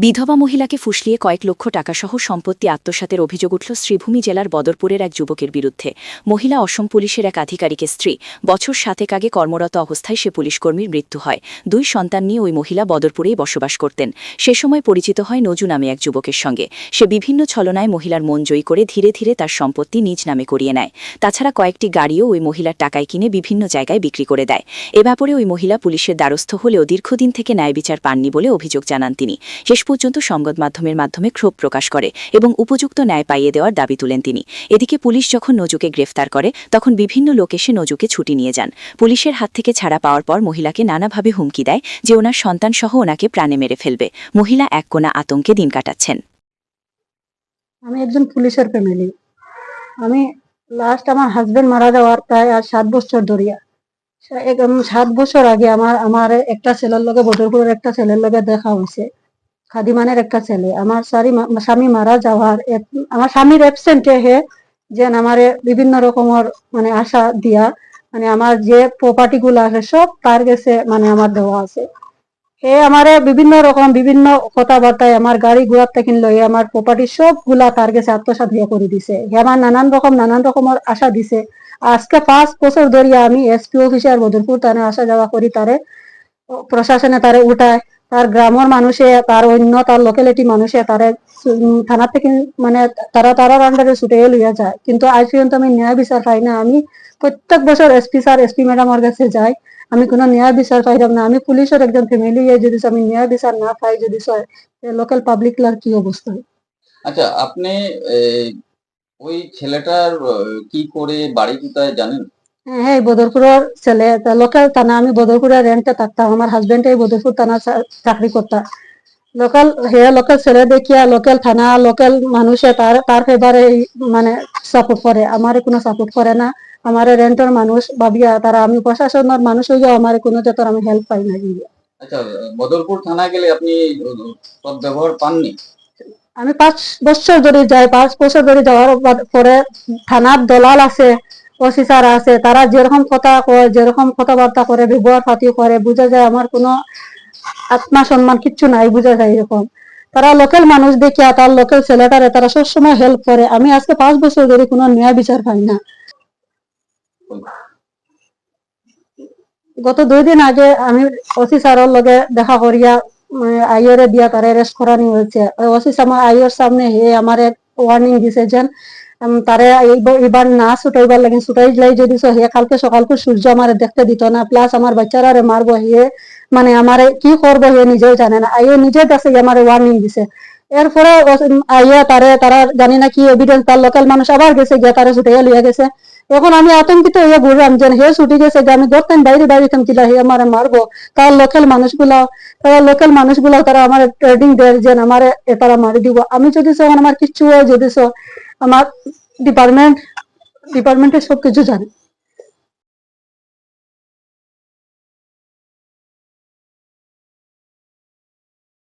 বিধবা মহিলাকে ফুসলিয়ে কয়েক লক্ষ টাকাসহ সম্পত্তি আত্মসাতের অভিযোগ উঠল শ্রীভূমি জেলার বদরপুরের এক যুবকের বিরুদ্ধে। মহিলা অসম পুলিশের এক আধিকারিকের স্ত্রী। বছর 7 আগে কর্মরত অবস্থায় সে পুলিশকর্মীর মৃত্যু হয়। 2 সন্তান নিয়ে ওই মহিলা বদরপুরেই বসবাস করতেন। সে সময় পরিচিত হয় নজু নামে এক যুবকের সঙ্গে। সে বিভিন্ন ছলনায় মহিলার মন জয়ী করে ধীরে ধীরে তার সম্পত্তি নিজ নামে করিয়ে নেয়। তাছাড়া কয়েকটি গাড়িও ওই মহিলার টাকায় কিনে বিভিন্ন জায়গায় বিক্রি করে দেয়। এ ব্যাপারে ওই মহিলা পুলিশের দ্বারস্থ হলেও দীর্ঘদিন থেকে ন্যায় বিচার পাননি বলে অভিযোগ জানান তিনি। শেষ পর্যন্ত সংবাদ মাধ্যমের মাধ্যমে ক্ষোভ প্রকাশ করে এবং উপযুক্ত ন্যায় পাইয়ে দেওয়ার দাবি তুলেন তিনি। এদিকে পুলিশ যখন নজুকে গ্রেফতার করে তখন বিভিন্ন লোক এসে নজুকে ছুটি নিয়ে যান। পুলিশের হাত থেকে ছাড়া পাওয়ার পর মহিলাকে নানাভাবে হুমকি দেয় যে ওনার সন্তানসহ ওনাকে প্রাণে মেরে ফেলবে। মহিলা এক কোনা আতঙ্কে দিন কাটাচ্ছেন। আমি একজন পুলিশের ফ্যামিলি। আমি লাস্ট আমার হাজবেন্ড মারা যাওয়ার প্রায় 7 বছর ধরিয়া 7 বছর আগে আমার একটা ছেলের লগে বদরপুরের একটা ছেলের লগে দেখা হয়েছে। খাদিমানের একটা ছেলে আমার স্বামী মারা যাওয়ার আমার স্বামীর অ্যাবসেন্টে হে যেন আমারে বিভিন্ন রকমের মানে আশা দিয়া মানে আমার যে প্রপার্টি গুলো আছে সব তার কাছে মানে আমার দেওয়া আছে। হে আমারে বিভিন্ন রকম বিভিন্ন কথাবার্তায় আমার গাড়ি ঘোড়ার থেকে লইয়া আমার প্রপার্টি সবগুলা তার কাছে আত্মসাৎ হয়ে করে দিছে। হে আমার নানান রকমের আশা দিছে। আজকে 5 বছর ধরিয়া আমি এসপি অফিসার বদরপুর থানায় আসা যাওয়া করি, তারে প্রশাসনে তারে উঠায়, তার গ্রামের মানুষে তার অন্য তার লোকালিটি মানুষে তারে থানা থেকে মানে তারার আন্ডারে ছুটে লইয়া যায়, কিন্তু আজ পর্যন্ত আমি ন্যায় বিচার পাই না। আমি প্রত্যেক বছর এসপি স্যার এসপি ম্যাডামের কাছে যাই, আমি কোনো ন্যায় বিচার পাইলাম না। আমি পুলিশের একজন ফ্যামিলি, যদি আমি ন্যায় বিচার না পাই যদি লোকাল পাবলিক লার কি অবস্থা। আচ্ছা, আপনি ওই ছেলেটার কি করে বাড়ি কোথায় জানেন? হ্যাঁ, বদরপুরের ছেলে, লোকাল থানা। আমি বদরপুরের রেন্টে থাকতাম, আমার হাজবেন্ড এই বদরপুর থানা চাকরি করতাম। লোকাল ছেলে দেখিয়া লোকাল থানা লোকাল মানুষে তার ফেভারে মানে সাপোর্ট করে, আমার কোনো সাপোর্ট করে না। আমার রেন্টের মানুষ ভাবিয়া তারা, আমি প্রশাসনের মানুষ হইয়া আমার কোনো যাতে আমি হেল্প পাই না। আচ্ছা, বদরপুর থানায় গেলে আপনি সব ব্যবহার পাননি? আমি 5 বছর ধরে যাই। 5 বছর ধরে যাওয়ার পরে থানার দলাল আছে, ওসি স্যার আছে, তারা যেরকম কথা কয় যেরকম কথাবার্তা করে ব্যবহার পাতি করে বোঝা যায় আমার কোনো আত্মা সম্মান কিচ্ছু নাই, বোঝা যায় এরকম। তারা লোকাল মানুষ দেখিয়া তার লোকাল ছেলেটারে তারা সবসময় হেল্প করে। আমি আজকে 5 বছর ধরে কোনো ন্যায় বিচার পাই না। গত 2 দিন আগে আমি ওসি স্যারের লগে দেখা করিয়া আইয়রে দিয়া তারা অ্যারেস্ট করানি হয়েছে। ওসি আমার আইয়র সামনে হে আমার ওয়ার্নিং দিছে যেন তারে এবার না ছুটাইবার লাগে, ছুটাইলাই যদি হে কালকে সকালকে সূর্য আমার দেখতে দিত না, প্লাস আমার বাচ্চারা মারবো। হে মানে আমারে কি করবো হে নিজেও জানে না। আইয়ো নিজে দেখছে আমার ওয়ার্নিং দিছে। এরপরে আইয়া তারা জানি না কি এভিডেন্স, তার লোকাল মানুষ আবার গেছে গিয়া তারা ছুটাইয়া লইয়া গেছে। এখন আমি আতঙ্কিত হয়ে ঘুরলাম যে হে ছুটি গেছে, আমি ধরতেন বাইরে থামছিলাম হে আমার মারবো। তার লোকাল মানুষগুলা তারা আমার ট্রেডিং দেয় যে আমার তারা মারি দিব। আমি যদি আমার কিচ্ছু হয় যদি আমার ডিপার্টমেন্টে সবকিছু জানে।